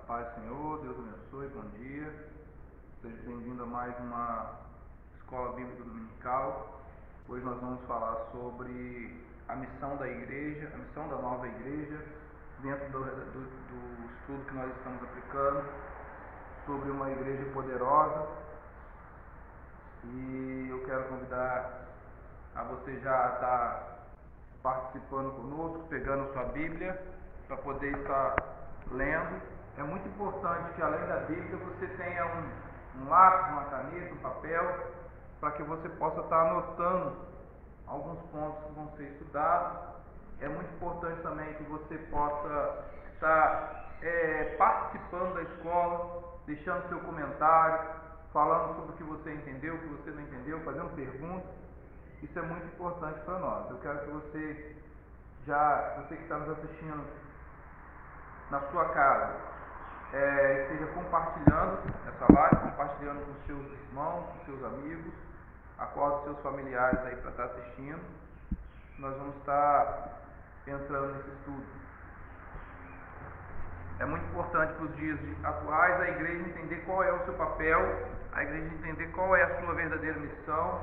paz do Senhor, Deus abençoe, bom dia. Seja bem-vindo a mais uma Escola Bíblica Dominical. Hoje nós vamos falar sobre a missão da igreja, a missão da nova igreja, dentro do estudo que nós estamos aplicando, sobre uma igreja poderosa. E eu quero convidar a você já estar participando conosco, pegando a sua Bíblia, para poder estar lendo. É muito importante que, além da Bíblia, você tenha um lápis, uma caneta, um papel, para que você possa estar anotando alguns pontos que vão ser estudados. É muito importante também que você possa estar participando da escola, deixando seu comentário, falando sobre o que você entendeu, o que você não entendeu, fazendo perguntas. Isso é muito importante para nós. Eu quero que você que está nos assistindo na sua casa, esteja compartilhando essa live, compartilhando com seus irmãos, com seus amigos, acorde seus familiares aí para estar assistindo. Nós vamos estar entrando nesse estudo. É muito importante para os dias atuais a igreja entender qual é o seu papel, a igreja entender qual é a sua verdadeira missão,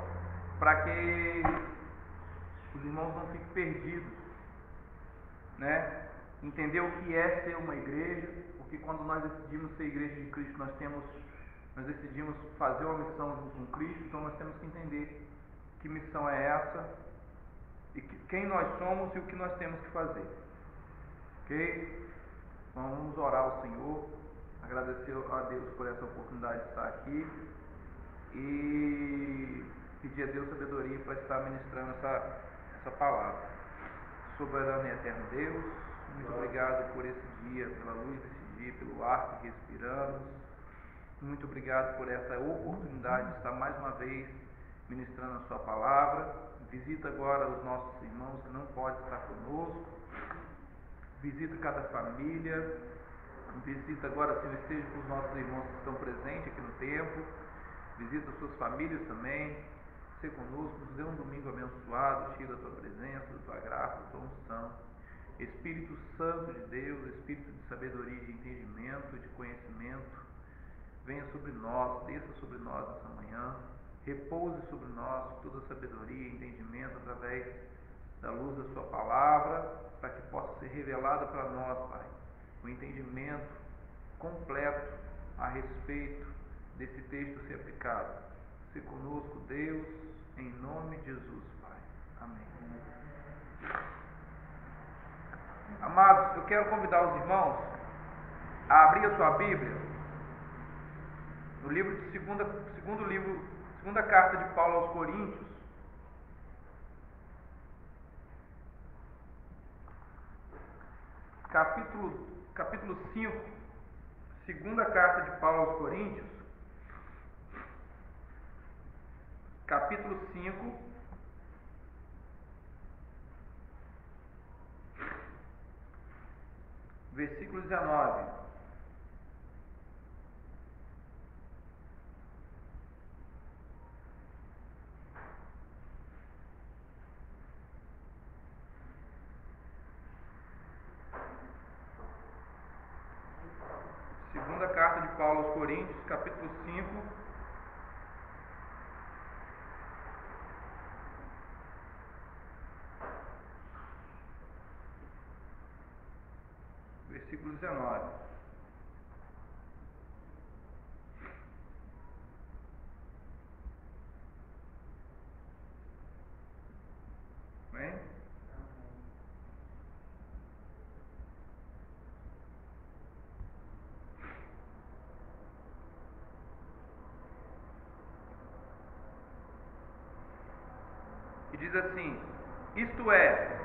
para que os irmãos não fiquem perdidos, né? Entender o que é ser uma igreja, porque quando nós decidimos ser igreja de Cristo, nós decidimos fazer uma missão junto com Cristo, então nós temos que entender que missão é essa, e quem nós somos e o que nós temos que fazer. Ok? Então vamos orar ao Senhor, agradecer a Deus por essa oportunidade de estar aqui e pedir a Deus sabedoria para estar ministrando essa palavra. Soberano e eterno Deus, muito obrigado por esse dia, pela luz desse dia, pelo ar que respiramos. Muito obrigado por essa oportunidade de estar mais uma vez ministrando a sua palavra. Visita agora os nossos irmãos que não podem estar conosco. Visita cada família. Visita agora, Senhor, esteja com os nossos irmãos que estão presentes aqui no templo. Visita as suas famílias também. Ser conosco, nos dê um domingo abençoado, cheio da tua presença, da tua graça, da tua unção. Espírito Santo de Deus, Espírito de sabedoria, de entendimento, de conhecimento, venha sobre nós, desça sobre nós essa manhã, repouse sobre nós toda a sabedoria e entendimento através da luz da sua palavra, para que possa ser revelada para nós, Pai, o entendimento completo a respeito desse texto ser aplicado. Se conosco, Deus, em nome de Jesus, Pai. Amém. Amados, eu quero convidar os irmãos a abrir a sua Bíblia no livro de segunda carta de Paulo aos Coríntios, capítulo 5, segunda carta de Paulo aos Coríntios, capítulo 5, versículo 19. Segunda carta de Paulo aos Coríntios, capítulo 5, versículo 19. Bem? E diz assim: isto é,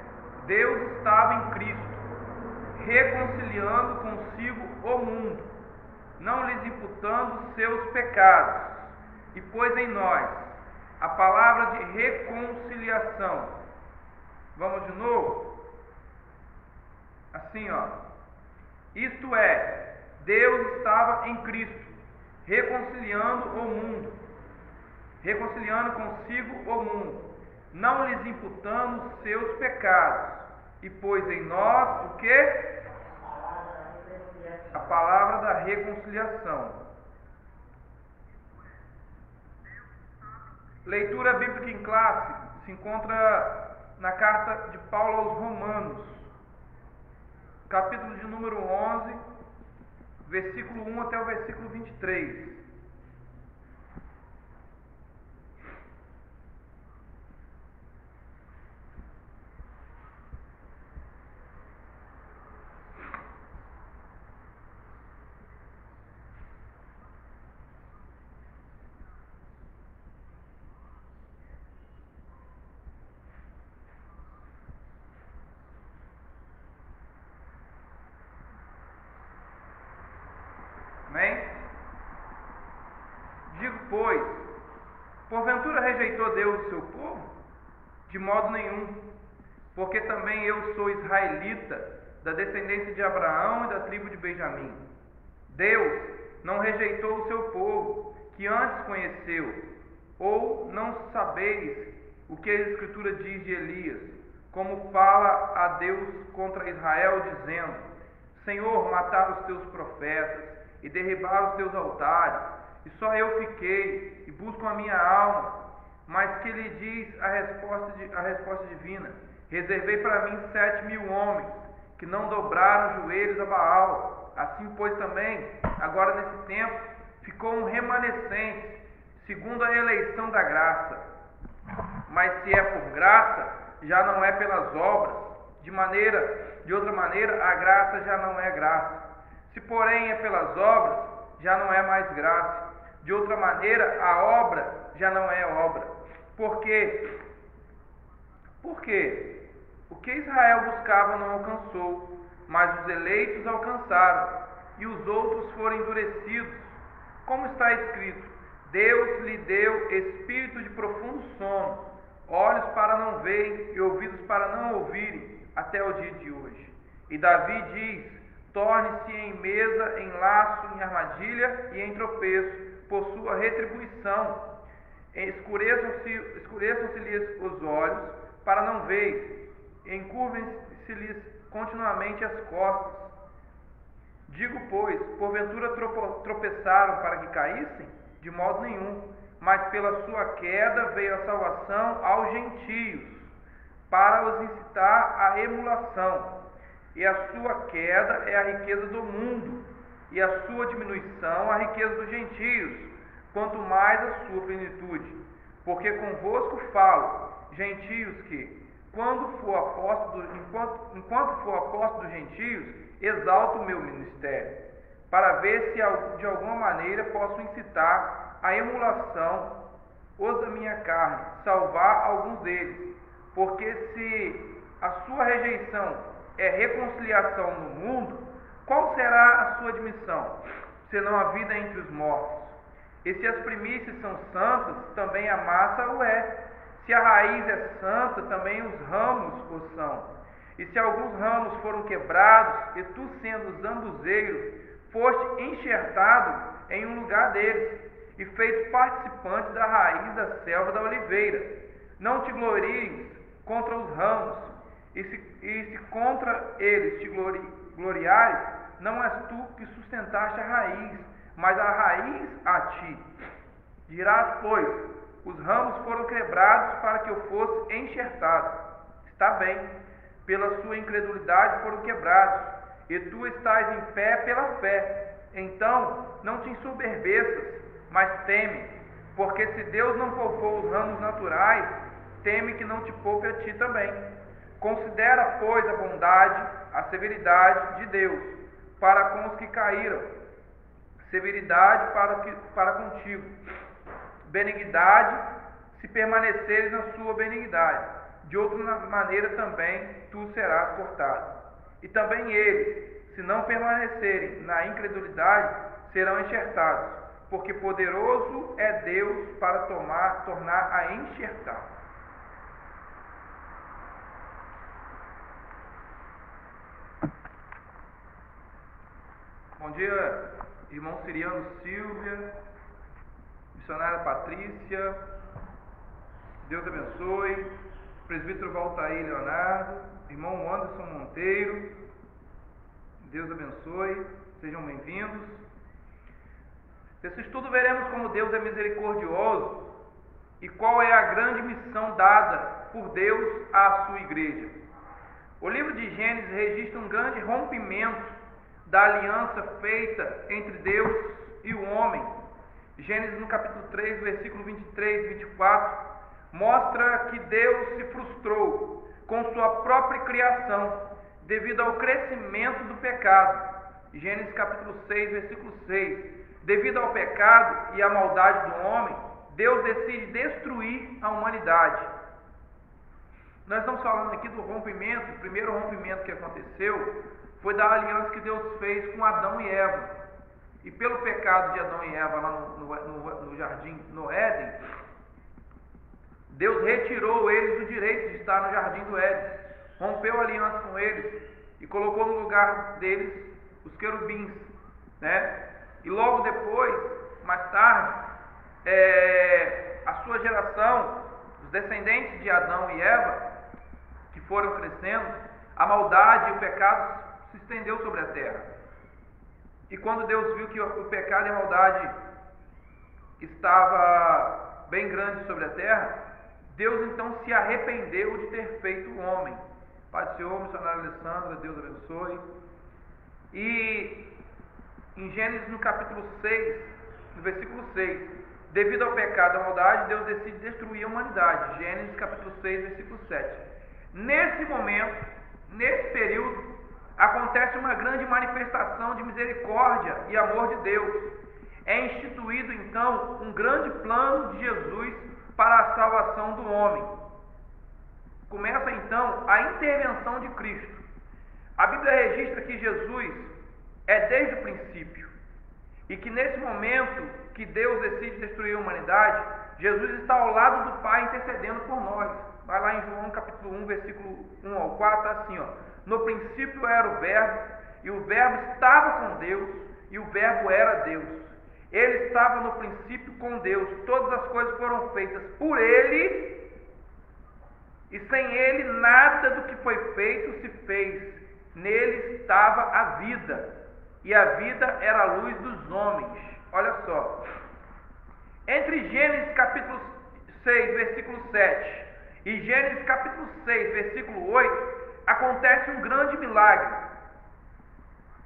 Deus estava em Cristo, reconciliando consigo o mundo, não lhes imputando seus pecados, e pôs em nós a palavra de reconciliação. Vamos de novo? Assim, ó. Isto é, Deus estava em Cristo, reconciliando o mundo, reconciliando consigo o mundo, não lhes imputando seus pecados, e pôs em nós o quê? a palavra da reconciliação. Leitura bíblica em classe se encontra na carta de Paulo aos Romanos, capítulo de número 11, versículo 1 até o versículo 23. Amém? Digo, pois, porventura rejeitou Deus o seu povo? De modo nenhum, porque também eu sou israelita, da descendência de Abraão e da tribo de Benjamim. Deus não rejeitou o seu povo, que antes conheceu. Ou não sabeis o que a Escritura diz de Elias, como fala a Deus contra Israel, dizendo: Senhor, mataram os teus profetas e derribaram os teus altares, e só eu fiquei e busco a minha alma. Mas que lhe diz a resposta divina: reservei para mim 7.000 homens, que não dobraram joelhos a Baal. Assim, pois, também, agora nesse tempo, ficou um remanescente, segundo a eleição da graça. Mas se é por graça, já não é pelas obras. De outra maneira, a graça já não é graça. Se, porém, é pelas obras, já não é mais graça. De outra maneira, a obra já não é obra. Porque o que Israel buscava não alcançou, mas os eleitos alcançaram, e os outros foram endurecidos. Como está escrito: Deus lhe deu espírito de profundo sono, olhos para não verem e ouvidos para não ouvirem, até o dia de hoje. E Davi diz: torne-se em mesa, em laço, em armadilha e em tropeço, por sua retribuição. Escureçam-se-lhes os olhos para não ver, encurvem-se-lhes continuamente as costas. Digo, pois, porventura tropeçaram para que caíssem? De modo nenhum, mas pela sua queda veio a salvação aos gentios, para os incitar à emulação. E a sua queda é a riqueza do mundo, e a sua diminuição a riqueza dos gentios, quanto mais a sua plenitude. Porque convosco falo, gentios, que, enquanto for apóstolo dos gentios, exalto o meu ministério, para ver se de alguma maneira posso incitar à emulação os da minha carne, salvar alguns deles. Porque se a sua rejeição é reconciliação no mundo, qual será a sua admissão, senão a vida entre os mortos? E se as primícias são santas, também a massa o é. Se a raiz é santa, também os ramos o são. E se alguns ramos foram quebrados, e tu, sendo zambuzeiro, foste enxertado em um lugar deles, e feito participante da raiz da selva da oliveira, não te glories contra os ramos, e se contra eles te gloriares, não és tu que sustentaste a raiz, mas a raiz a ti. Dirás, pois, os ramos foram quebrados para que eu fosse enxertado. Está bem, pela sua incredulidade foram quebrados, e tu estás em pé pela fé. Então, não te ensoberbeças, mas teme, porque se Deus não poupou os ramos naturais, teme que não te poupe a ti também. Considera, pois, a bondade, a severidade de Deus para com os que caíram, severidade para contigo, benignidade, se permaneceres na sua benignidade. De outra maneira também tu serás cortado. E também eles, se não permanecerem na incredulidade, serão enxertados, porque poderoso é Deus para tornar a enxertar. Bom dia, irmão Siriano Silvia, missionária Patrícia, Deus abençoe, presbítero Valtair Leonardo, irmão Anderson Monteiro, Deus abençoe. sejam bem-vindos. Nesse estudo veremos como Deus é misericordioso e qual é a grande missão dada por Deus à sua igreja. O livro de Gênesis registra um grande rompimento da aliança feita entre Deus e o homem. Gênesis no capítulo 3, versículo 23 e 24, mostra que Deus se frustrou com sua própria criação devido ao crescimento do pecado. Gênesis capítulo 6, versículo 6. Devido ao pecado e à maldade do homem, Deus decide destruir a humanidade. Nós estamos falando aqui do rompimento. O primeiro rompimento que aconteceu foi da aliança que Deus fez com Adão e Eva. E pelo pecado de Adão e Eva lá no jardim, no Éden, Deus retirou eles do direito de estar no jardim do Éden, rompeu a aliança com eles e colocou no lugar deles os querubins, né? E logo depois, mais tarde, a sua geração, os descendentes de Adão e Eva, que foram crescendo, a maldade e o pecado se estendeu sobre a terra. E quando Deus viu que o pecado e a maldade estava bem grande sobre a terra, Deus então se arrependeu de ter feito o homem. Pai do Senhor, missionária Alessandra, Deus abençoe. E em Gênesis no capítulo 6, no versículo 6, devido ao pecado e à maldade, Deus decide destruir a humanidade. Gênesis capítulo 6, versículo 7. Nesse momento, nesse período, acontece uma grande manifestação de misericórdia e amor de Deus. É instituído então um grande plano de Jesus para a salvação do homem. Começa então a intervenção de Cristo. A Bíblia registra que Jesus é desde o princípio, e que nesse momento que Deus decide destruir a humanidade, Jesus está ao lado do Pai intercedendo por nós. Vai lá em João capítulo 1, versículo 1 ao 4, está assim, ó: no princípio era o Verbo, e o Verbo estava com Deus, e o Verbo era Deus. Ele estava no princípio com Deus. Todas as coisas foram feitas por Ele, e sem Ele nada do que foi feito se fez. Nele estava a vida, e a vida era a luz dos homens. Olha só. Entre Gênesis capítulo 6, versículo 7 e Gênesis capítulo 6, versículo 8, acontece um grande milagre.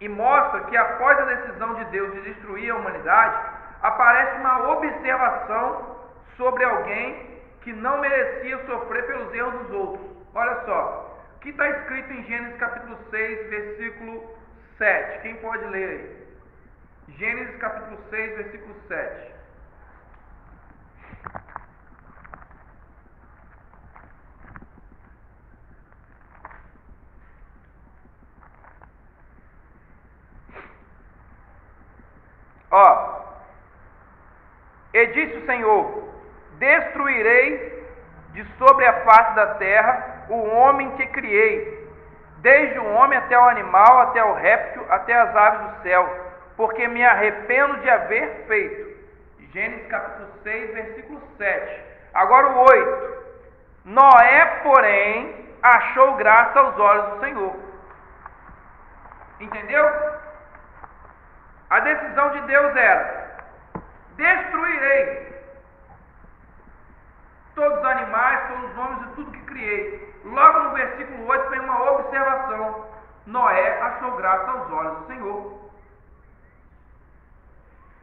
E mostra que após a decisão de Deus de destruir a humanidade, aparece uma observação sobre alguém que não merecia sofrer pelos erros dos outros. Olha só, o que está escrito em Gênesis capítulo 6, versículo 7. Quem pode ler aí? Gênesis capítulo 6, versículo 7. Ó, e disse o Senhor: destruirei de sobre a face da terra o homem que criei, desde o homem até o animal, até o réptil, até as aves do céu, porque me arrependo de haver feito. Gênesis capítulo 6, versículo 7. Agora o 8. Noé, porém, achou graça aos olhos do Senhor. Entendeu? A decisão de Deus era: destruirei todos os animais, todos os homens e tudo que criei. Logo no versículo 8 vem uma observação: Noé achou graça aos olhos do Senhor.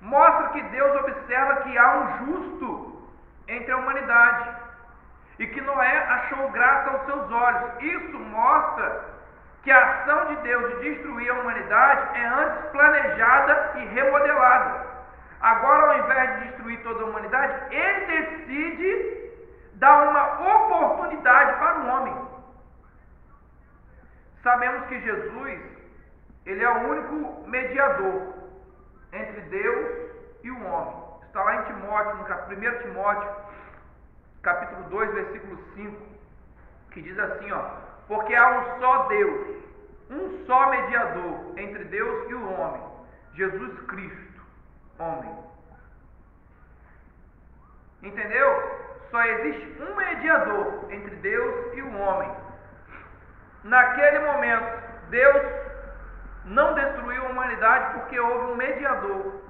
Mostra que Deus observa que há um justo entre a humanidade e que Noé achou graça aos seus olhos. Isso mostra que a ação de Deus de destruir a humanidade é antes planejada e remodelada. Agora, ao invés de destruir toda a humanidade, Ele decide dar uma oportunidade para o homem. Sabemos que Jesus, Ele é o único mediador entre Deus e o homem. Está lá em Timóteo, no 1 Timóteo, capítulo 2, versículo 5, que diz assim, ó: porque há um só Deus, um só mediador entre Deus e o homem, Jesus Cristo, homem. Entendeu? Só existe um mediador entre Deus e o homem. Naquele momento, Deus não destruiu a humanidade porque houve um mediador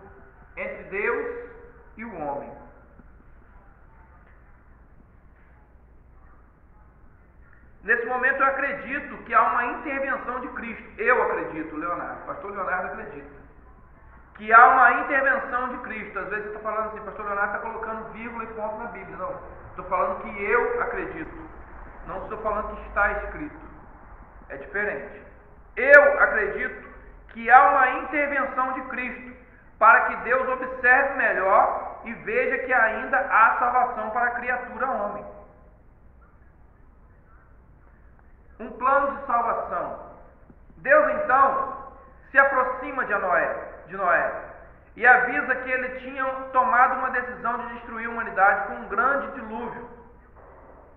entre Deus e o homem. Nesse momento eu acredito que há uma intervenção de Cristo. Eu acredito, Leonardo, pastor Leonardo acredita que há uma intervenção de Cristo. Às vezes você está falando assim, pastor Leonardo está colocando vírgula e ponto na Bíblia. Não, estou falando que eu acredito. Não estou falando que está escrito. É diferente. Eu acredito que há uma intervenção de Cristo para que Deus observe melhor e veja que ainda há salvação para a criatura homem. Um plano de salvação. Deus então se aproxima de Noé e avisa que ele tinha tomado uma decisão de destruir a humanidade com um grande dilúvio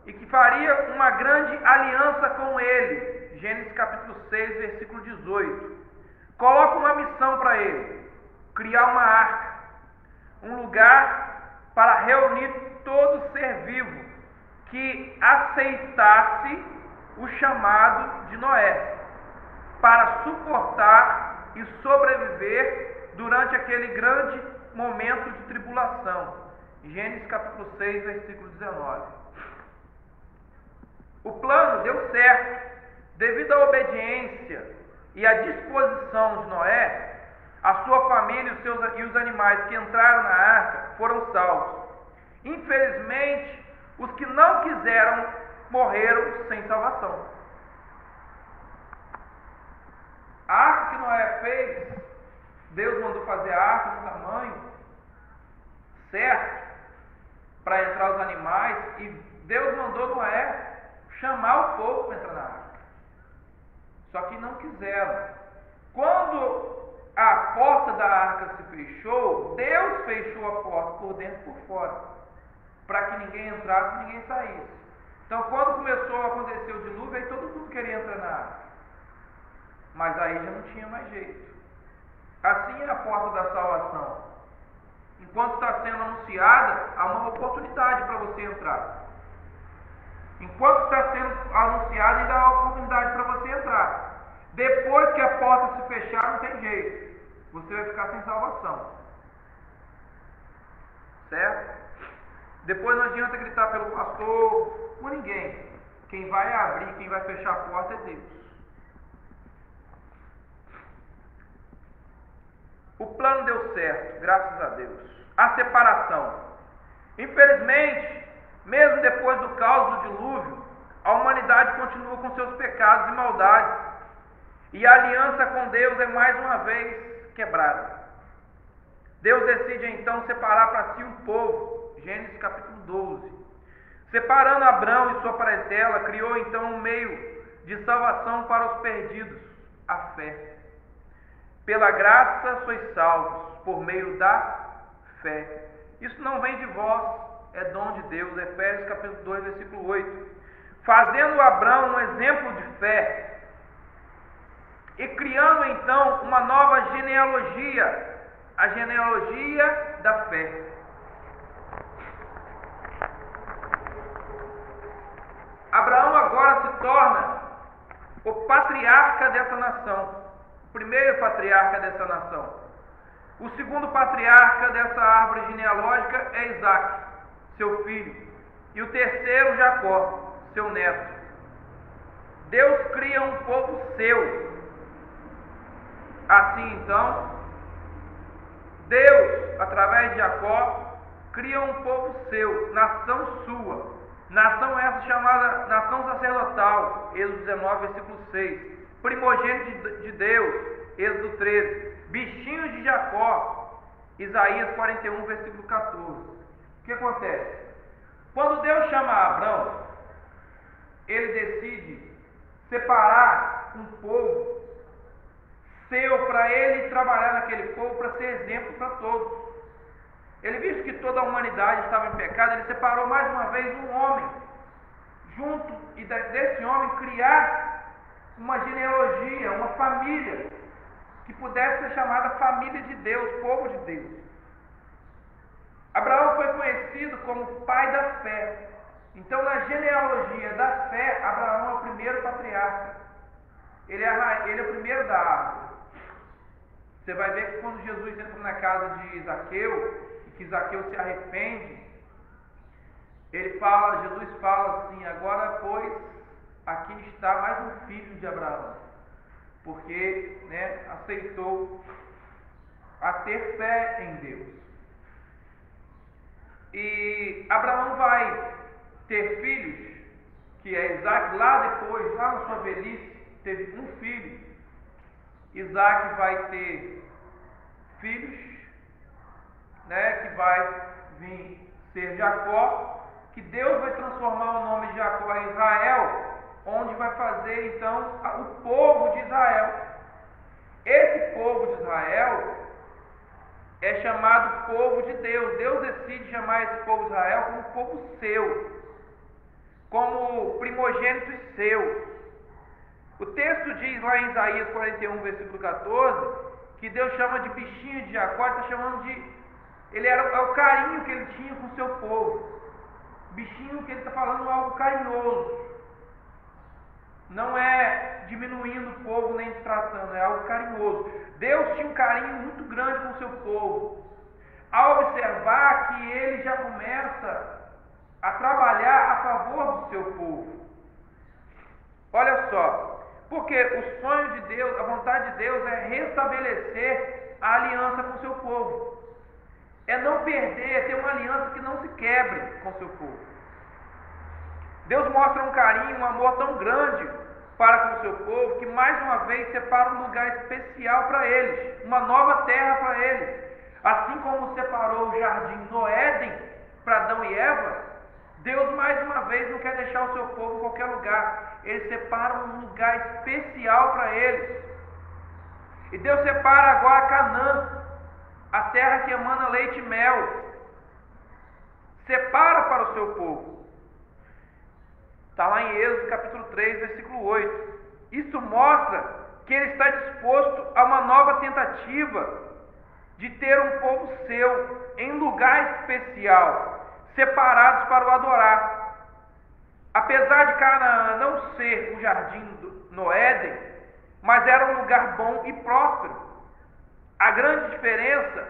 e que faria uma grande aliança com ele. Gênesis capítulo 6, versículo 18. Coloca uma missão para ele: criar uma arca, um lugar para reunir todo ser vivo que aceitasse o chamado de Noé, para suportar e sobreviver durante aquele grande momento de tribulação. Gênesis capítulo 6, versículo 19. O plano deu certo. Devido à obediência e à disposição de Noé, a sua família e os animais que entraram na arca foram salvos. Infelizmente, os que não quiseram morreram sem salvação. A arca que Noé fez, Deus mandou fazer a arca no tamanho certo para entrar os animais, e Deus mandou Noé chamar o povo para entrar na arca. Só que não quiseram. Quando a porta da arca se fechou, Deus fechou a porta por dentro e por fora, para que ninguém entrasse e ninguém saísse. Então, quando começou a acontecer o dilúvio, aí todo mundo queria entrar na arca. Mas aí já não tinha mais jeito. Assim é a porta da salvação. Enquanto está sendo anunciada, há uma oportunidade para você entrar. Enquanto está sendo anunciado, ainda há oportunidade para você entrar. Depois que a porta se fechar, não tem jeito. Você vai ficar sem salvação. Certo? Depois não adianta gritar pelo pastor, por ninguém. Quem vai abrir, quem vai fechar a porta é Deus. O plano deu certo, graças a Deus. A separação. Infelizmente, mesmo depois do caos do dilúvio, a humanidade continua com seus pecados e maldades, e a aliança com Deus é mais uma vez quebrada. Deus decide então separar para si um povo. Gênesis capítulo 12. Separando Abrão e sua parentela, criou então um meio de salvação para os perdidos, a fé. Pela graça sois salvos, por meio da fé. Isso não vem de vós, é dom de Deus. Efésios capítulo 2, versículo 8. Fazendo Abrão um exemplo de fé, e criando então uma nova genealogia, a genealogia da fé. Abraão agora se torna o patriarca dessa nação, o primeiro patriarca dessa nação. O segundo patriarca dessa árvore genealógica é Isaac, seu filho, e o terceiro Jacó, seu neto. Deus cria um povo seu. Assim então, Deus, através de Jacó, cria um povo seu, nação sua. Nação essa chamada nação sacerdotal, Êxodo 19, versículo 6. Primogênito de Deus, Êxodo 13. Bichinhos de Jacó, Isaías 41, versículo 14. O que acontece? Quando Deus chama Abrão, ele decide separar um povo seu para ele trabalhar naquele povo, para ser exemplo para todos. Ele visto que toda a humanidade estava em pecado, ele separou mais uma vez um homem, junto, e desse homem criar uma genealogia, uma família, que pudesse ser chamada família de Deus, povo de Deus. Abraão foi conhecido como pai da fé. Então, na genealogia da fé, Abraão é o primeiro patriarca. Ele é o primeiro da árvore. Você vai ver que quando Jesus entra na casa de Zaqueu, e que Zaqueu se arrepende, Jesus fala assim: agora, pois, aqui está mais um filho de Abraão, porque, aceitou a ter fé em Deus. E Abraão vai ter filhos, que é Isaac. Lá depois, lá na sua velhice, teve um filho. Isaac vai ter filhos, que vai vir ser Jacó, que Deus vai transformar o nome de Jacó em Israel, onde vai fazer então o povo de Israel. Esse povo de Israel é chamado povo de Deus. Deus decide chamar esse povo de Israel como povo seu, como primogênitos seus. O texto diz lá em Isaías 41, versículo 14, que Deus chama de bichinho de Jacó. Ele está chamando de... é o carinho que ele tinha com o seu povo. Bichinho, que ele está falando algo carinhoso. Não é diminuindo o povo nem destratando, é algo carinhoso. Deus tinha um carinho muito grande com o seu povo. Ao observar que ele já começa a trabalhar a favor do seu povo. Olha só, porque o sonho de Deus, a vontade de Deus é restabelecer a aliança com o seu povo. É não perder, é ter uma aliança que não se quebre com o seu povo. Deus mostra um carinho, um amor tão grande para com o seu povo, que mais uma vez separa um lugar especial para eles, uma nova terra para eles. Assim como separou o jardim no Éden para Adão e Eva, Deus mais uma vez não quer deixar o seu povo em qualquer lugar. Ele separa um lugar especial para eles. E Deus separa agora Canaã, a terra que emana leite e mel. Separa para o seu povo. Está lá em Êxodo capítulo 3, versículo 8. Isso mostra que ele está disposto a uma nova tentativa de ter um povo seu em lugar especial, separados para o adorar. Apesar de Canaã não ser o jardim no Éden, mas era um lugar bom e próspero. A grande diferença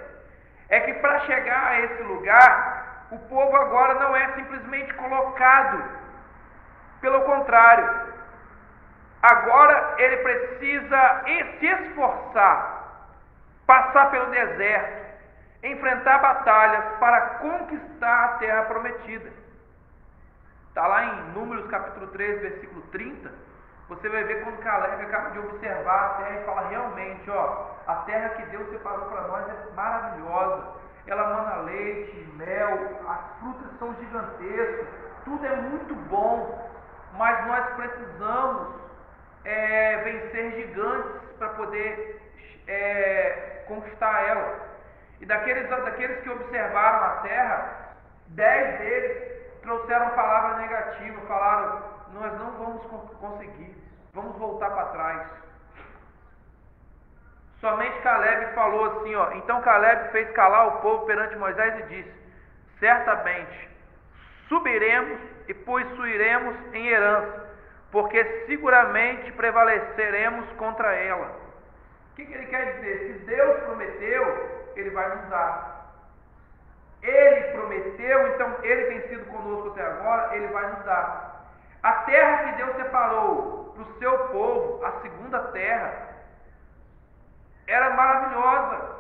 é que para chegar a esse lugar, o povo agora não é simplesmente colocado. Pelo contrário, agora ele precisa se esforçar, passar pelo deserto, enfrentar batalhas para conquistar a terra prometida. Está lá em Números capítulo 3, versículo 30. Você vai ver quando Caleb acaba de observar a terra e fala: realmente, a terra que Deus separou para nós é maravilhosa. Ela mana leite, mel, as frutas são gigantescas, tudo é muito bom. Mas nós precisamos vencer gigantes para poder conquistar ela. E daqueles que observaram a terra, 10 deles trouxeram palavra negativa, falaram: nós não vamos conseguir, vamos voltar para trás. Somente Caleb falou assim, então Caleb fez calar o povo perante Moisés e disse: certamente subiremos e possuiremos em herança, porque seguramente prevaleceremos contra ela. O que ele quer dizer? Se Deus prometeu, ele vai nos dar. Ele prometeu, então ele tem sido conosco até agora, ele vai nos dar. A terra que Deus separou para o seu povo, a segunda terra, era maravilhosa.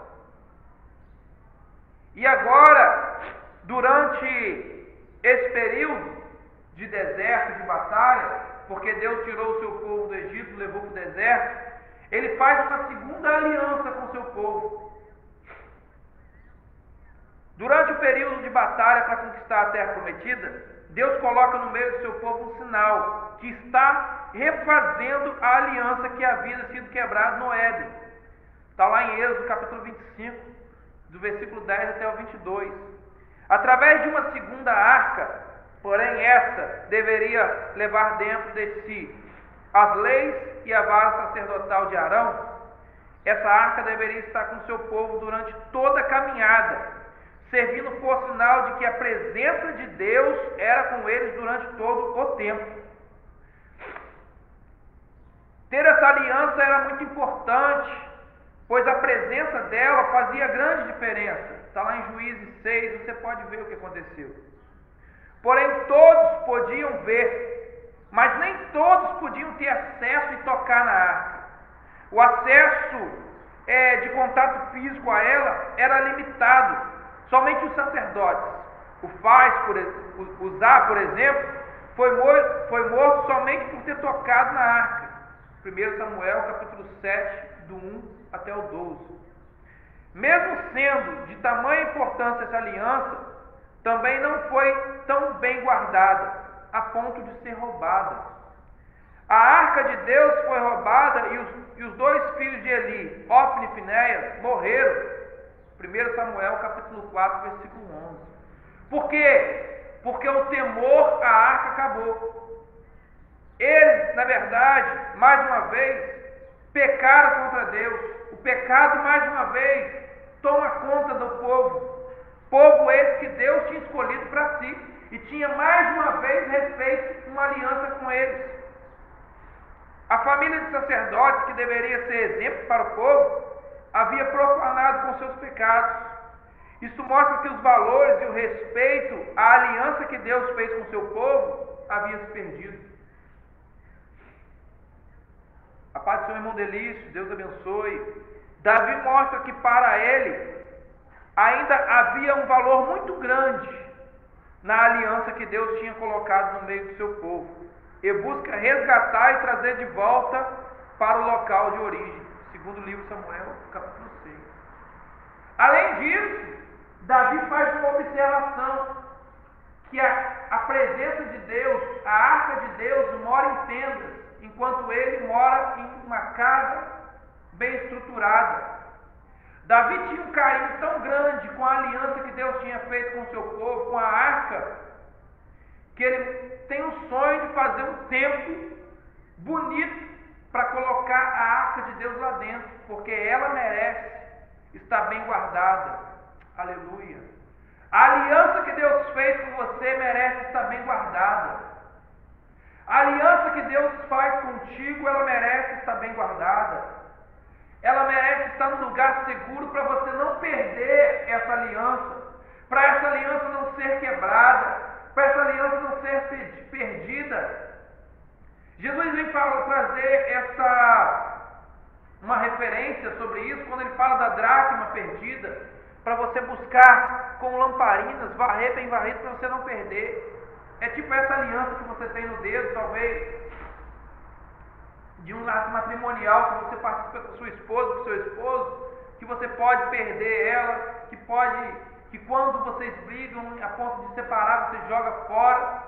E agora, durante esse período de deserto, de batalha, porque Deus tirou o seu povo do Egito, levou para o deserto, ele faz uma segunda aliança com o seu povo. Durante o período de batalha para conquistar a terra prometida, Deus coloca no meio do seu povo um sinal, que está refazendo a aliança que havia sido quebrada no Éden. Está lá em Êxodo capítulo 25, do versículo 10 até o 22. Através de uma segunda arca, porém essa deveria levar dentro de si as leis e a vara sacerdotal de Arão, essa arca deveria estar com o seu povo durante toda a caminhada, servindo por sinal de que a presença de Deus era com eles durante todo o tempo. Ter essa aliança era muito importante, pois a presença dela fazia grande diferença. Está lá em Juízes 6, você pode ver o que aconteceu. Porém, todos podiam ver, mas nem todos podiam ter acesso e tocar na arca. O acesso de contato físico a ela era limitado. Somente os sacerdotes. Uzá, por exemplo, foi morto somente por ter tocado na arca. 1 Samuel, capítulo 7, do 1 até o 12. Mesmo sendo de tamanha importância essa aliança, também não foi tão bem guardada, a ponto de ser roubada. A arca de Deus foi roubada e os dois filhos de Eli, Ofni e Finéias, morreram. 1 Samuel, capítulo 4, versículo 11. Por quê? Porque o temor à arca acabou. Eles, na verdade, mais uma vez, pecaram contra Deus. O pecado, mais uma vez, toma conta do povo. Povo esse que Deus tinha escolhido para si e tinha mais uma vez refeito uma aliança com eles. A família de sacerdotes, que deveria ser exemplo para o povo, havia profanado com seus pecados. Isso mostra que os valores e o respeito à aliança que Deus fez com o seu povo havia se perdido. A paz do Senhor, irmão Delício, Deus abençoe. Davi mostra que para ele ainda havia um valor muito grande na aliança que Deus tinha colocado no meio do seu povo, e busca resgatar e trazer de volta para o local de origem, segundo o livro de Samuel, capítulo 6. Além disso, Davi faz uma observação, que a presença de Deus, a arca de Deus, mora em tendas, enquanto ele mora em uma casa bem estruturada. Davi tinha um carinho tão grande com a aliança que Deus tinha feito com o seu povo, com a arca, que ele tem um sonho de fazer um templo bonito para colocar a arca de Deus lá dentro, porque ela merece estar bem guardada. Aleluia! A aliança que Deus fez com você merece estar bem guardada. A aliança que Deus faz contigo, ela merece estar bem guardada. Ela merece estar num lugar seguro para você não perder essa aliança, para essa aliança não ser quebrada, para essa aliança não ser perdida. Jesus vem trazer uma referência sobre isso quando ele fala da dracma perdida, para você buscar com lamparinas, varrer bem varrido para você não perder. É tipo essa aliança que você tem no dedo, talvez de um ato matrimonial que você participa com sua esposa, com seu esposo, que você pode perder ela, que quando vocês brigam a ponto de separar, você joga fora,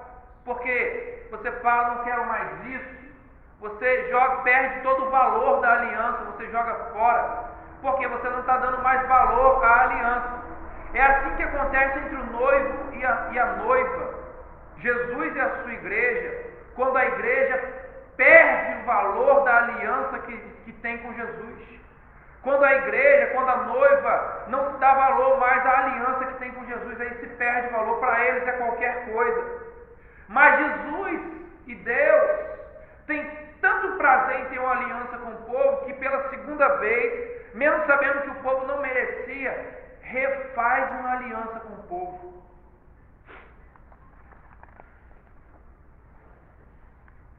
porque você fala, não quero mais isso, você perde todo o valor da aliança, você joga fora, porque você não está dando mais valor à aliança. É assim que acontece entre o noivo e a noiva, Jesus e a sua igreja, quando a igreja perde o valor da aliança que tem com Jesus. Quando a igreja, quando a noiva não dá valor mais à aliança que tem com Jesus, aí se perde valor, para eles é qualquer coisa. Mas Jesus e Deus têm tanto prazer em ter uma aliança com o povo, que pela segunda vez, mesmo sabendo que o povo não merecia, refaz uma aliança com o povo.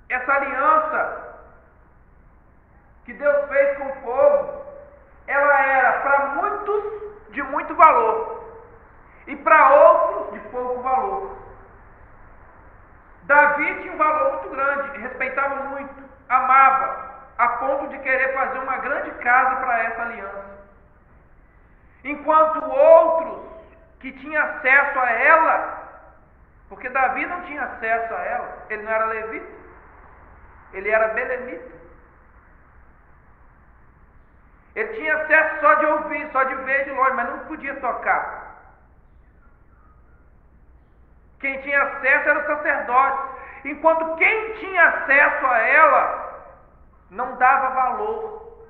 Essa aliança que Deus fez com o povo, ela era para muitos de muito valor e para outros de pouco valor. Davi tinha um valor muito grande, respeitava muito, amava, a ponto de querer fazer uma grande casa para essa aliança. Enquanto outros que tinham acesso a ela, porque Davi não tinha acesso a ela, ele não era levita, ele era belemita. Ele tinha acesso só de ouvir, só de ver de longe, mas não podia tocar. Quem tinha acesso era o sacerdote, enquanto quem tinha acesso a ela não dava valor,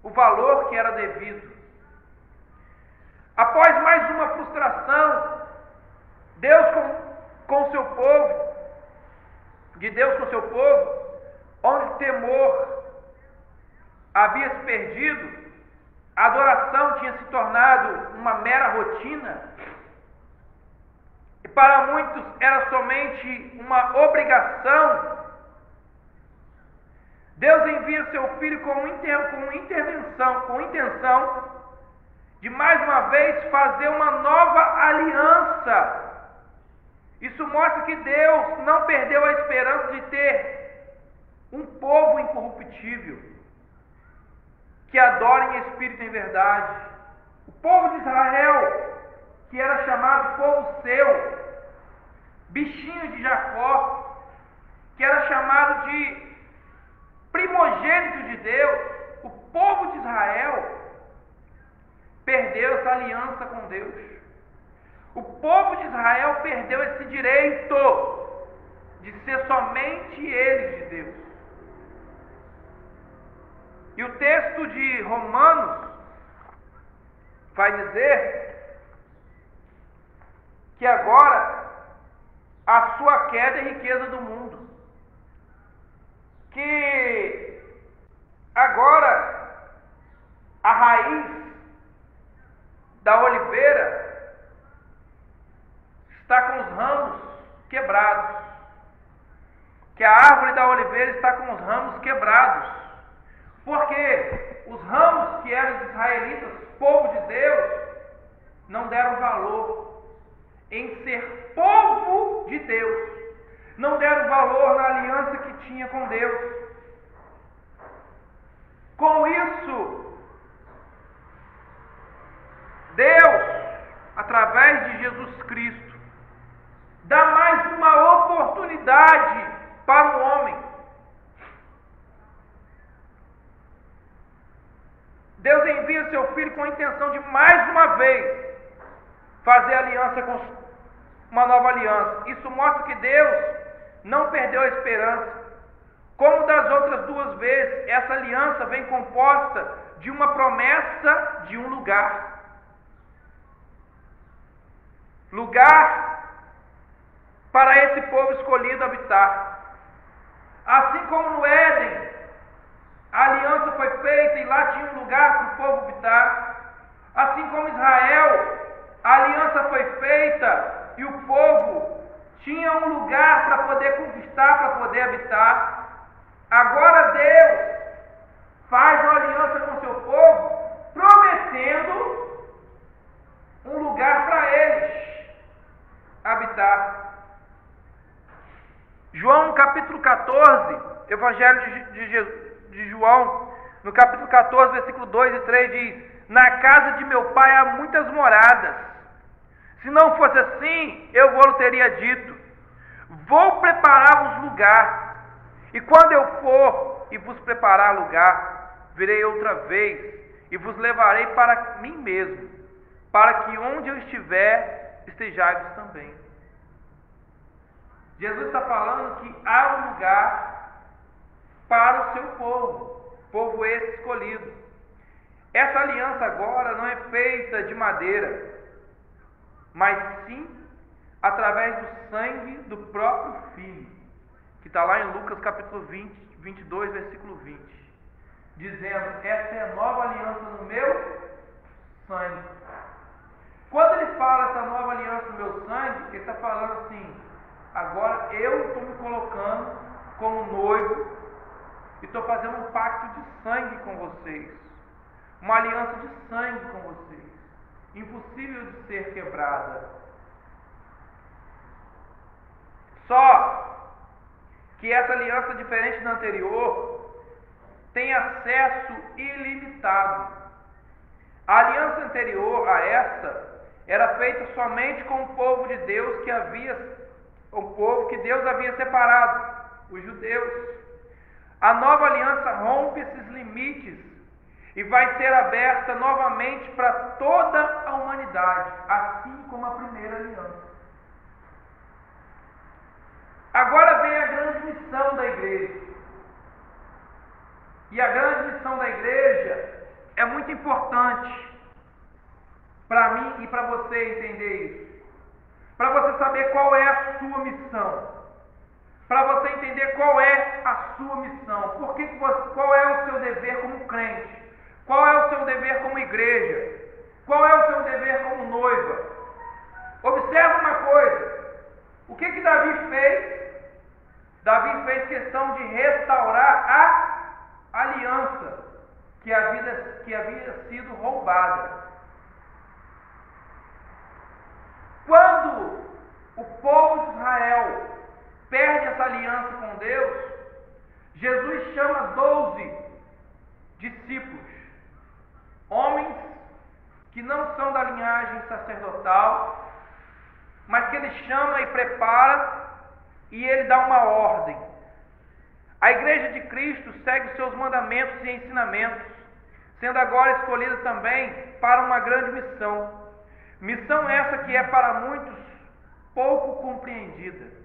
o valor que era devido. Após mais uma frustração, Deus com o seu povo, de Deus com o seu povo, onde o temor havia se perdido, a adoração tinha se tornado uma mera rotina, e para muitos era somente uma obrigação. Deus envia seu Filho com intenção de mais uma vez fazer uma nova aliança. Isso mostra que Deus não perdeu a esperança de ter um povo incorruptível, que adora em espírito e em verdade. O povo de Israel, que era chamado povo seu, bichinho de Jacó, que era chamado de primogênito de Deus, o povo de Israel perdeu essa aliança com Deus. O povo de Israel perdeu esse direito de ser somente eles de Deus. E o texto de Romanos vai dizer que agora a sua queda é riqueza do mundo. Que agora a raiz da oliveira está com os ramos quebrados. Que a árvore da oliveira está com os ramos quebrados. Porque os ramos que eram os israelitas, povo de Deus, não deram valor em ser povo de Deus. Não deram valor na aliança que tinha com Deus. Com isso, Deus, através de Jesus Cristo, dá mais uma oportunidade para o homem. Deus envia seu Filho com a intenção de mais uma vez fazer aliança com uma nova aliança. Isso mostra que Deus não perdeu a esperança. Como das outras duas vezes, essa aliança vem composta de uma promessa de um lugar. Lugar para esse povo escolhido habitar. Assim como no Éden, a aliança foi feita e lá tinha um lugar para o povo habitar. Assim como Israel, a aliança foi feita e o povo tinha um lugar para poder conquistar, para poder habitar. Agora Deus faz uma aliança com seu povo, prometendo um lugar para eles habitar. João capítulo 14, Evangelho de João, no capítulo 14, versículo 2 e 3 diz: na casa de meu pai há muitas moradas. Se não fosse assim, eu vou-lhe teria dito: vou preparar-vos lugar. E quando eu for e vos preparar lugar, virei outra vez e vos levarei para mim mesmo, para que onde eu estiver, estejais também. Jesus está falando que há um lugar para o seu povo esse escolhido. Essa aliança agora não é feita de madeira, mas sim através do sangue do próprio Filho, que está lá em Lucas capítulo 22, versículo 20, dizendo: essa é a nova aliança no meu sangue. Quando ele fala essa nova aliança no meu sangue, ele está falando assim: agora eu estou me colocando como noivo e estou fazendo um pacto de sangue com vocês, uma aliança de sangue com vocês, impossível de ser quebrada. Só que essa aliança, diferente da anterior, tem acesso ilimitado. A aliança anterior a esta era feita somente com o povo de Deus o povo que Deus havia separado, os judeus. A nova aliança rompe esses limites e vai ser aberta novamente para toda a humanidade, assim como a primeira aliança. Agora vem a grande missão da igreja. E a grande missão da igreja é muito importante para mim e para você entender isso. Para você saber qual é a sua missão. para você entender qual é a sua missão, qual é o seu dever como crente, qual é o seu dever como igreja, qual é o seu dever como noiva. Observa uma coisa, o que Davi fez? Davi fez questão de restaurar a aliança que havia sido roubada. Quando o povo de Israel perde essa aliança com Deus, Jesus chama 12 discípulos, homens que não são da linhagem sacerdotal, mas que ele chama e prepara, e ele dá uma ordem. A igreja de Cristo segue os seus mandamentos e ensinamentos, sendo agora escolhida também para uma grande missão. Missão essa que é para muitos pouco compreendida.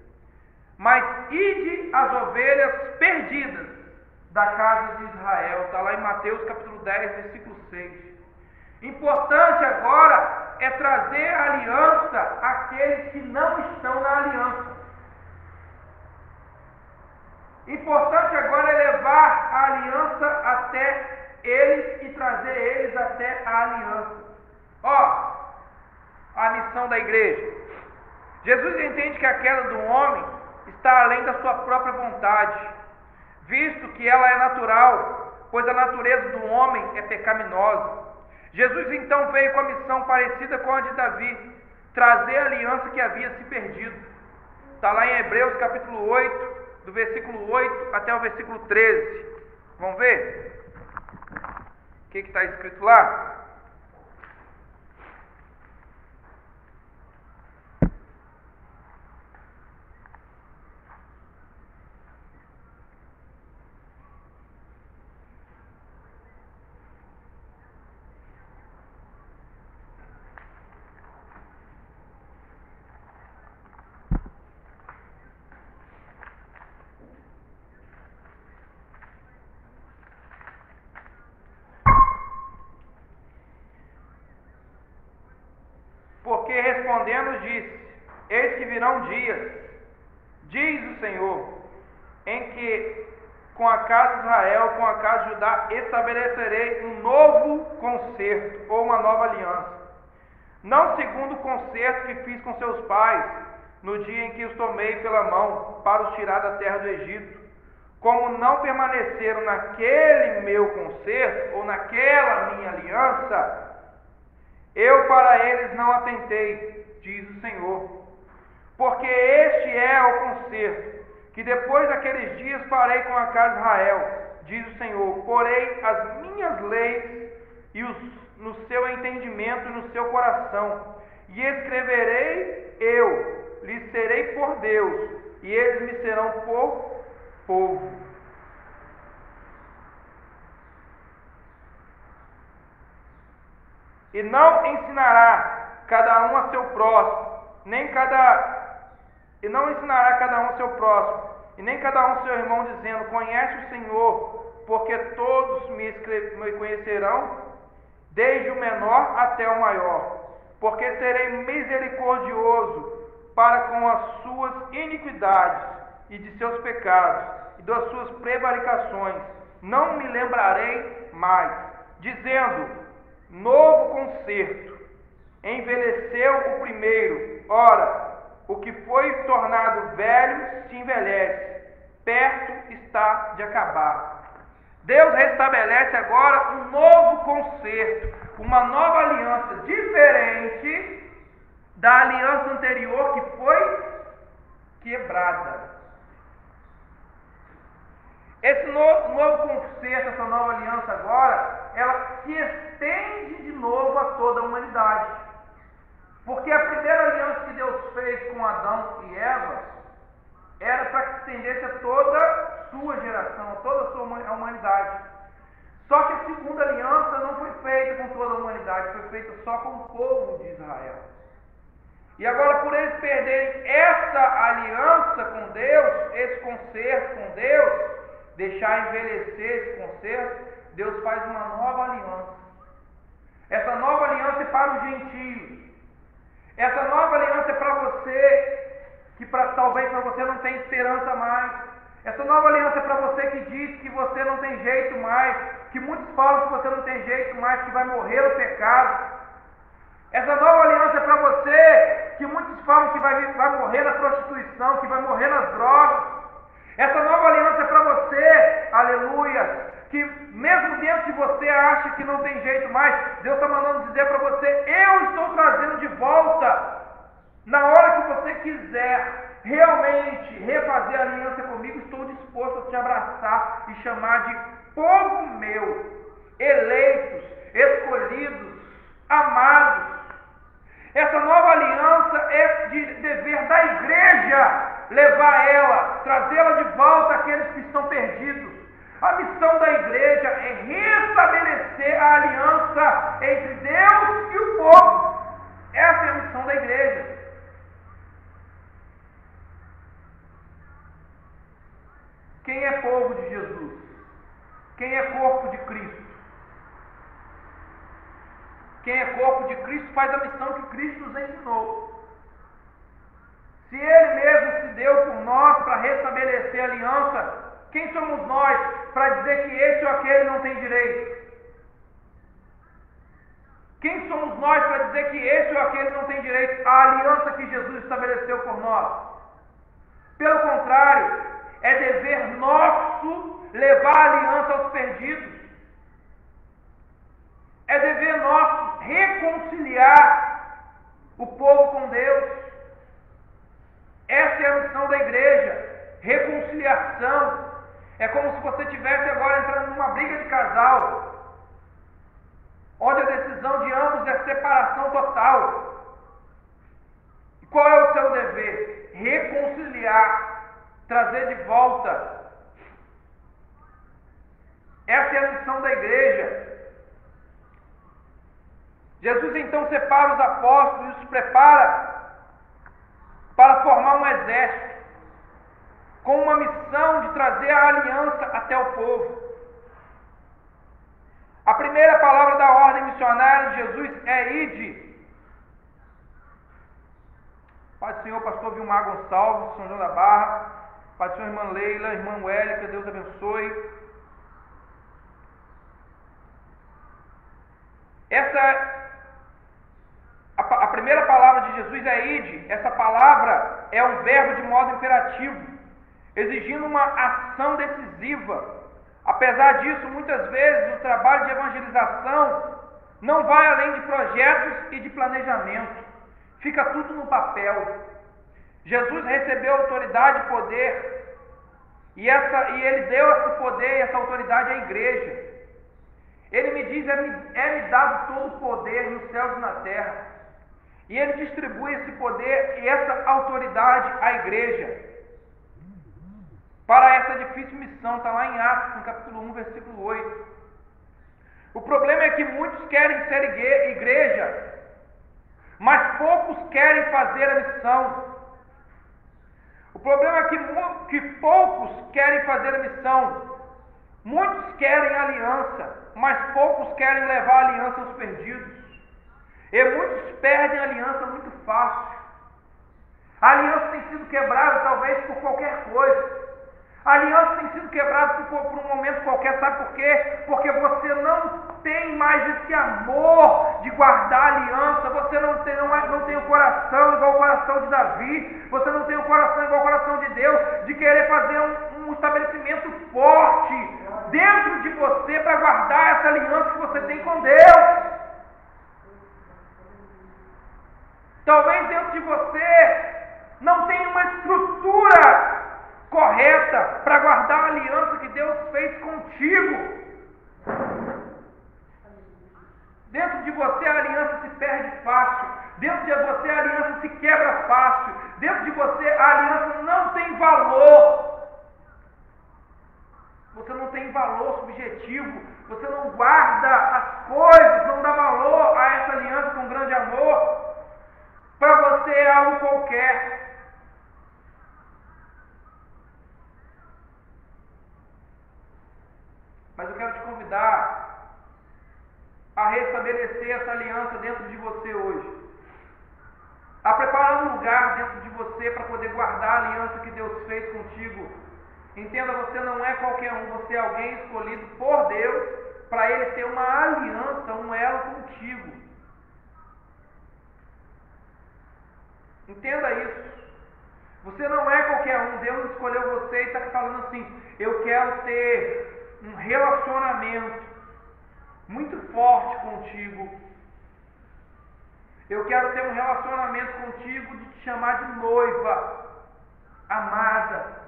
Mas ide as ovelhas perdidas da casa de Israel. Está lá em Mateus capítulo 10, versículo 6. Importante agora é trazer a aliança àqueles que não estão na aliança. Importante agora é levar a aliança até eles e trazer eles até a aliança. A missão da igreja. Jesus entende que a queda do homem está além da sua própria vontade, visto que ela é natural, pois a natureza do homem é pecaminosa. Jesus então veio com a missão parecida com a de Davi, trazer a aliança que havia se perdido. Está lá em Hebreus capítulo 8, do versículo 8 até o versículo 13. Vamos ver? O que está escrito lá? Porque respondendo disse: eis que virão dias, diz o Senhor, em que com a casa de Israel, com a casa de Judá, estabelecerei um novo concerto, ou uma nova aliança. Não segundo o concerto que fiz com seus pais, no dia em que os tomei pela mão, para os tirar da terra do Egito. Como não permaneceram naquele meu concerto, ou naquela minha aliança, eu para eles não atentei, diz o Senhor. Porque este é o concerto, que depois daqueles dias farei com a casa de Israel, diz o Senhor. Porei as minhas leis no seu entendimento e no seu coração, e escreverei eu, lhes serei por Deus, e eles me serão por povo. E não ensinará cada um a seu próximo, e não ensinará cada um a seu próximo, e nem cada um seu irmão, dizendo: conhece o Senhor, porque todos me conhecerão, desde o menor até o maior, porque serei misericordioso para com as suas iniquidades e de seus pecados, e das suas prevaricações, não me lembrarei mais, dizendo: novo concerto, envelheceu o primeiro. Ora, o que foi tornado velho se envelhece, perto está de acabar. Deus restabelece agora um novo concerto, uma nova aliança, diferente da aliança anterior que foi quebrada. Esse novo concerto, essa nova aliança agora, ela se estende de novo a toda a humanidade. Porque a primeira aliança que Deus fez com Adão e Eva era para que se estendesse a toda a sua geração, a toda a sua humanidade. Só que a segunda aliança não foi feita com toda a humanidade, foi feita só com o povo de Israel. E agora, por eles perderem essa aliança com Deus, esse concerto com Deus, deixar envelhecer esse concerto, Deus faz uma nova aliança. Essa nova aliança é para os gentios. Essa nova aliança é para você que talvez para você não tenha esperança mais. Essa nova aliança é para você que diz que você não tem jeito mais, que muitos falam que você não tem jeito mais, que vai morrer no pecado. Essa nova aliança é para você que muitos falam que vai morrer na prostituição, que vai morrer nas drogas. Essa nova aliança é para você, aleluia, que mesmo dentro de você acha que não tem jeito mais, Deus está mandando dizer para você: eu estou trazendo de volta, na hora que você quiser realmente refazer a aliança comigo, estou disposto a te abraçar e chamar de povo meu, eleitos, escolhidos, amados. Essa nova aliança é de dever da igreja levar ela, trazê-la de volta àqueles que estão perdidos. A missão da igreja é restabelecer a aliança entre Deus e o povo. Essa é a missão da igreja. Quem é povo de Jesus? Quem é corpo de Cristo? Quem é corpo de Cristo faz a missão que Cristo nos ensinou. Se Ele mesmo se deu por nós para restabelecer a aliança, quem somos nós para dizer que esse ou aquele não tem direito? Quem somos nós para dizer que esse ou aquele não tem direito à aliança que Jesus estabeleceu por nós? Pelo contrário, é dever nosso levar a aliança aos perdidos. É dever nosso reconciliar o povo com Deus. Essa é a missão da igreja, reconciliação. É como se você estivesse agora entrando numa briga de casal, onde a decisão de ambos é separação total. E qual é o seu dever? Reconciliar, trazer de volta. Essa é a missão da igreja. Jesus então separa os apóstolos e os prepara para formar um exército, com uma missão de trazer a aliança até o povo. A primeira palavra da ordem missionária de Jesus é ide. Pai do Senhor, pastor Vilmar Gonçalves, São João da Barra, Pai do Senhor, irmã Leila, irmã Wélia, que Deus abençoe. A primeira palavra de Jesus é ide. Essa palavra é um verbo de modo imperativo, exigindo uma ação decisiva. Apesar disso, muitas vezes o trabalho de evangelização não vai além de projetos e de planejamento. Fica tudo no papel. Jesus recebeu autoridade e poder, e Ele deu esse poder e essa autoridade à igreja. Ele me diz: é-me dado todo o poder nos céus e na terra. E Ele distribui esse poder e essa autoridade à igreja para essa difícil missão. Está lá em Atos, no capítulo 1, versículo 8. O problema é que muitos querem ser igreja, mas poucos querem fazer a missão. O problema é que poucos querem fazer a missão. Muitos querem aliança, mas poucos querem levar a aliança aos perdidos. E muitos perdem a aliança muito fácil. A aliança tem sido quebrada talvez por qualquer coisa. A aliança tem sido quebrada por um momento qualquer. Sabe por quê? Porque você não tem mais esse amor de guardar a aliança. Você não tem o coração igual o coração de Davi. Você não tem o coração igual o coração de Deus, de querer fazer um estabelecimento forte dentro de você para guardar essa aliança que você tem com Deus. Talvez dentro de você não tenha uma estrutura correta para guardar a aliança que Deus fez contigo. Dentro de você a aliança se perde fácil. Dentro de você a aliança se quebra fácil. Dentro de você a aliança não tem valor. Você não tem valor subjetivo. Você não guarda as coisas, não dá valor a essa aliança com grande amor. Para você é algo qualquer. Mas eu quero te convidar a restabelecer essa aliança dentro de você hoje. a preparar um lugar dentro de você para poder guardar a aliança que Deus fez contigo. Entenda, você não é qualquer um, você é alguém escolhido por Deus para Ele ter uma aliança, um elo contigo. Entenda isso. Você não é qualquer um, Deus escolheu você e está falando assim: eu quero ter um relacionamento muito forte contigo. Eu quero ter um relacionamento contigo de te chamar de noiva, amada.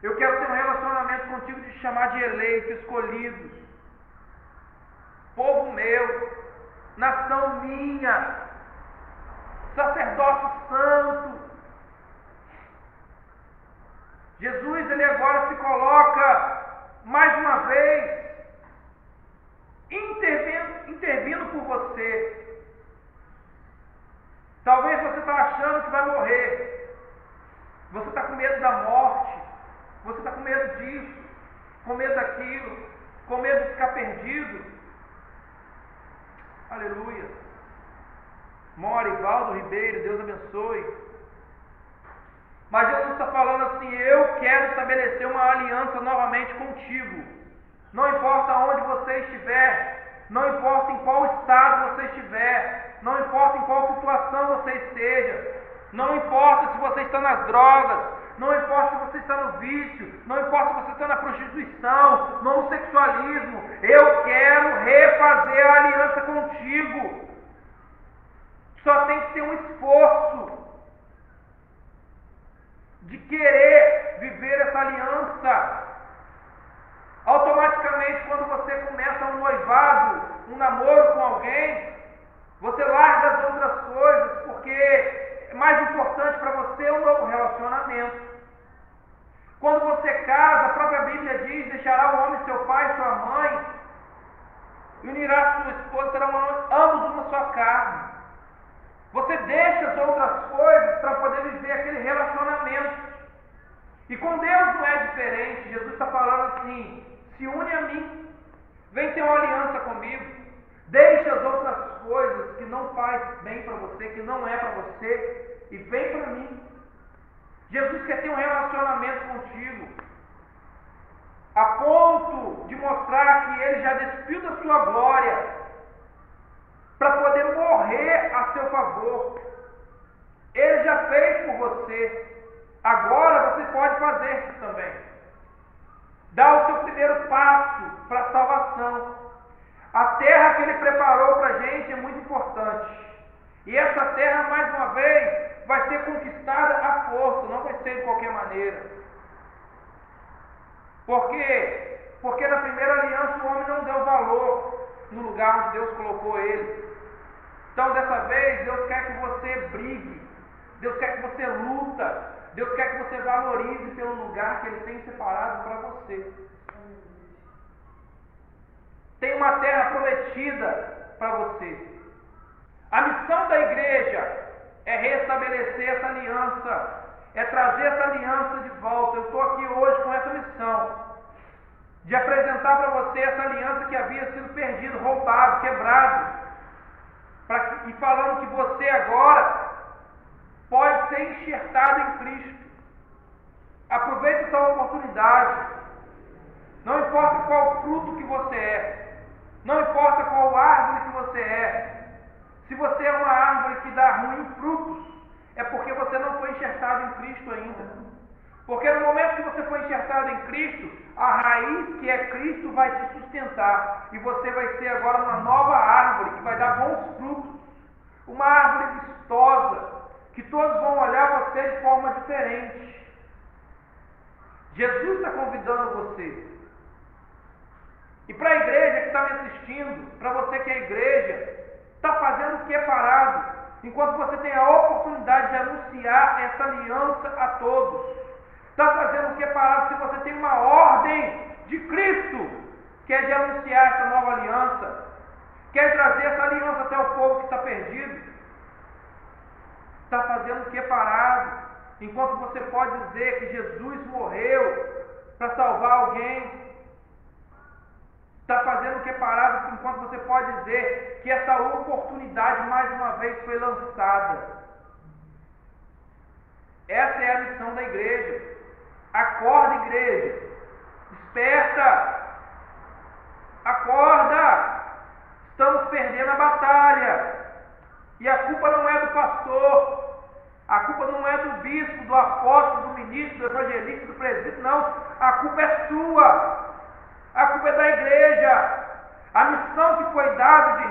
Eu quero ter um relacionamento contigo de te chamar de eleito, escolhido, povo meu, nação minha, sacerdócio santo. Jesus, ele agora se coloca mais uma vez intervindo por você. Talvez você está achando que vai morrer. Você está com medo da morte. Você está com medo disso, com medo daquilo, com medo de ficar perdido. Aleluia. Mora Ivaldo Ribeiro, Deus abençoe. Mas Jesus está falando assim: eu quero estabelecer uma aliança novamente contigo. Não importa onde você estiver, não importa em qual estado você estiver, não importa em qual situação você esteja, não importa se você está nas drogas, não importa se você está no vício, não importa se você está na prostituição, no homossexualismo, eu quero refazer a aliança contigo. Só tem que ter um esforço de querer viver essa aliança. Automaticamente, quando você começa um noivado, um namoro com alguém, você larga as outras coisas, porque é mais importante para você um novo relacionamento. Quando você casa, a própria Bíblia diz: deixará o homem seu pai e sua mãe, e unirá sua esposa, serão ambos uma só carne. Você deixa as outras coisas para poder viver aquele relacionamento. E com Deus não é diferente. Jesus está falando assim: se une a mim, vem ter uma aliança comigo, deixa as outras coisas que não faz bem para você, que não é para você, e vem para mim. Jesus quer ter um relacionamento contigo, a ponto de mostrar que Ele já despiu da sua glória, para poder morrer a seu favor. Ele já fez por você, agora você pode fazer também. Dá o seu primeiro passo para a salvação. A terra que Ele preparou para a gente é muito importante. E essa terra, mais uma vez, vai ser conquistada à força, não vai ser de qualquer maneira. Por quê? Porque na primeira aliança o homem não deu valor no lugar onde Deus colocou ele. Então, dessa vez, Deus quer que você brigue, Deus quer que você luta, Deus quer que você valorize pelo lugar que Ele tem separado para você. Tem uma terra prometida para você. A missão da igreja é restabelecer essa aliança, é trazer essa aliança de volta. Eu estou aqui hoje com essa missão, de apresentar para você essa aliança que havia sido perdida, roubado, quebrado, e falando que você agora pode ser enxertado em Cristo. Aproveite essa oportunidade. Não importa qual fruto que você é, não importa qual árvore que você é. Se você é uma árvore que dá ruins frutos, é porque você não foi enxertado em Cristo ainda. Porque no momento que você foi enxertado em Cristo, a raiz que é Cristo vai te sustentar. E você vai ser agora uma nova árvore que vai dar bons frutos. Uma árvore vistosa, que todos vão olhar você de forma diferente. Jesus está convidando você. E para a igreja que está me assistindo, para você que é igreja, está fazendo o que é parado? Enquanto você tem a oportunidade de anunciar essa aliança a todos. Está fazendo o que é parado se você tem uma ordem de Cristo, que é de anunciar essa nova aliança, quer trazer essa aliança até o povo que está perdido. Está fazendo o que é parado, enquanto você pode dizer que Jesus morreu para salvar alguém. Está fazendo o que é parado, enquanto você pode dizer que essa oportunidade mais uma vez foi lançada. Essa é a missão da igreja. Acorda, igreja. Desperta. Acorda. Estamos perdendo a batalha. E a culpa não é do pastor. A culpa não é do bispo, do apóstolo, do ministro, do evangelista, do presbítero, não. A culpa é sua. A culpa é da igreja. A missão que foi dada de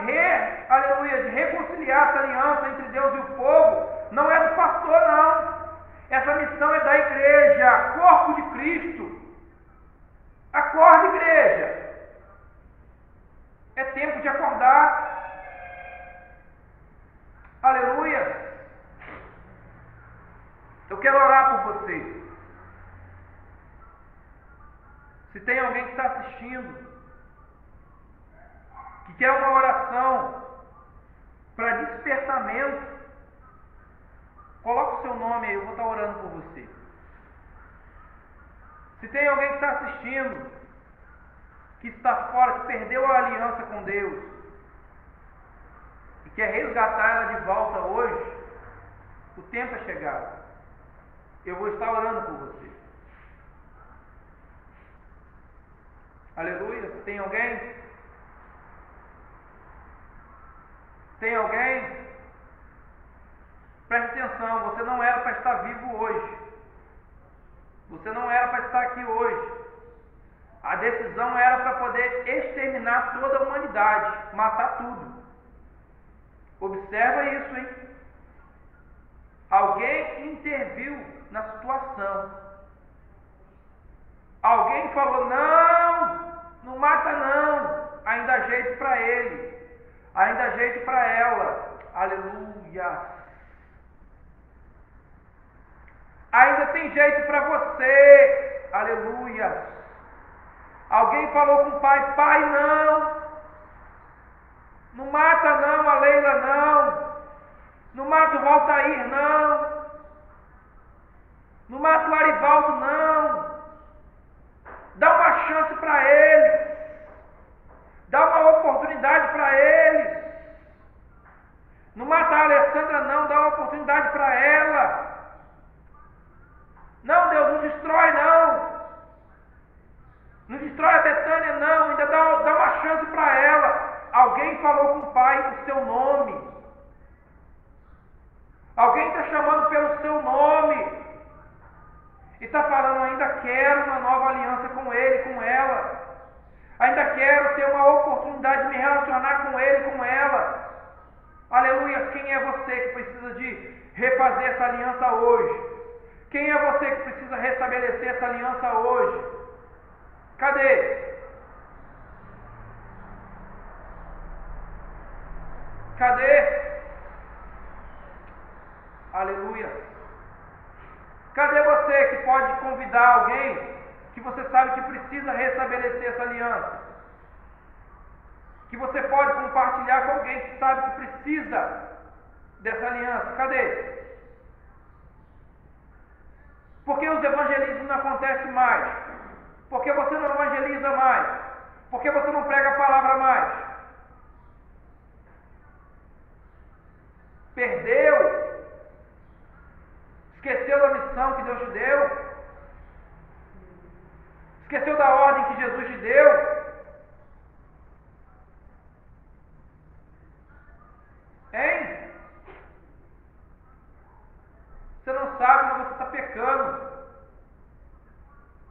reconciliar essa aliança entre Deus e o povo, não é do pastor, não. Essa missão é da igreja, corpo de Cristo. Acorde, igreja. É tempo de acordar. Aleluia. Eu quero orar por você. Se tem alguém que está assistindo, que quer uma oração para despertamento, coloque o seu nome aí, eu vou estar orando por você. Se tem alguém que está assistindo, que está fora, que perdeu a aliança com Deus, e quer resgatar ela de volta hoje, o tempo é chegado. Eu vou estar orando por você. Aleluia. Tem alguém? Tem alguém? Preste atenção, você não era para estar vivo hoje. Você não era para estar aqui hoje. A decisão era para poder exterminar toda a humanidade, matar tudo. Observa isso, hein? Alguém interviu na situação. Alguém falou: não mata não. Ainda há jeito para ele. Ainda há jeito para ela. Aleluia. Ainda tem jeito para você. Aleluia. Alguém falou com o pai: pai, não mata não a Leila, não mata o Valtair, não mata o Arivaldo, não. Dá uma chance para eles. Dá uma oportunidade para eles. Não mata a Alessandra, não. Dá uma oportunidade para ela. Não, Deus, não destrói, não. Não destrói a Betânia, não. Ainda dá uma chance para ela. Alguém falou com o pai o seu nome. Alguém está chamando pelo seu nome. E está falando: ainda quero uma nova aliança com ele, com ela. Ainda quero ter uma oportunidade de me relacionar com ele, com ela. Aleluia. Quem é você que precisa de refazer essa aliança hoje? Quem é você que precisa restabelecer essa aliança hoje? Cadê? Cadê? Aleluia. Cadê você que pode convidar alguém que você sabe que precisa restabelecer essa aliança? Que você pode compartilhar com alguém que sabe que precisa dessa aliança? Cadê? Por que os evangelismos não acontecem mais? Por que você não evangeliza mais? Por que você não prega a palavra mais? Perdeu? Esqueceu da missão que Deus te deu? Esqueceu da ordem que Jesus te deu? Hein? Você não sabe, mas você está pecando.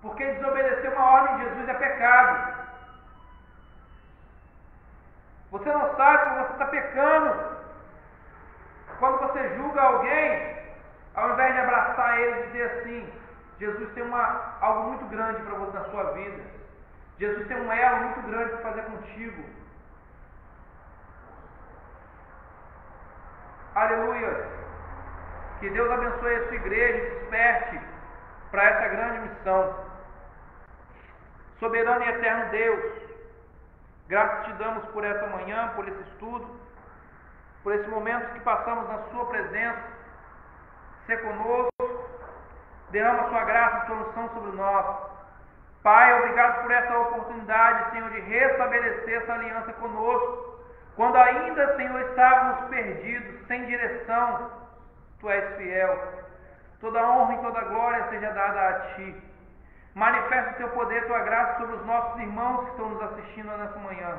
Porque desobedecer uma ordem de Jesus é pecado. Você não sabe, mas você está pecando. Quando você julga alguém, ao invés de abraçar ele e dizer assim: Jesus tem algo muito grande para você na sua vida. Jesus tem um elo muito grande para fazer contigo. Aleluia. Que Deus abençoe a sua igreja e desperte para essa grande missão. Soberano e eterno Deus, graças te damos por essa manhã, por esse estudo, por esse momento que passamos na sua presença. Ser conosco, derrama sua graça e sua unção sobre nós. Pai, obrigado por essa oportunidade, Senhor, de restabelecer essa aliança conosco. Quando ainda, Senhor, estávamos perdidos, sem direção, Tu és fiel. Toda honra e toda glória seja dada a Ti. Manifesta o Teu poder e Tua graça sobre os nossos irmãos que estão nos assistindo nessa manhã.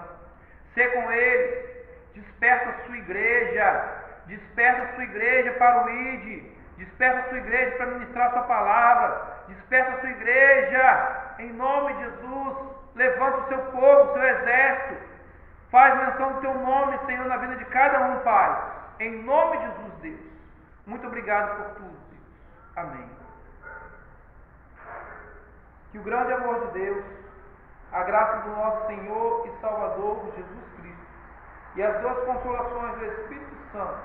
Sê com eles. Desperta a Sua igreja. Desperta a Sua igreja para o ID. Desperta a Sua igreja para ministrar a Sua palavra. Desperta a Sua igreja. Em nome de Jesus. Levanta o Seu povo, o Seu exército. Faz menção do Teu nome, Senhor, na vida de cada um, Pai. Em nome de Jesus, Deus. Muito obrigado por tudo, Deus. Amém. Que o grande amor de Deus, a graça do nosso Senhor e Salvador Jesus Cristo e as duas consolações do Espírito Santo,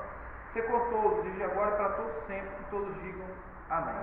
ser com todos, desde agora e para todos sempre, que todos digam amém.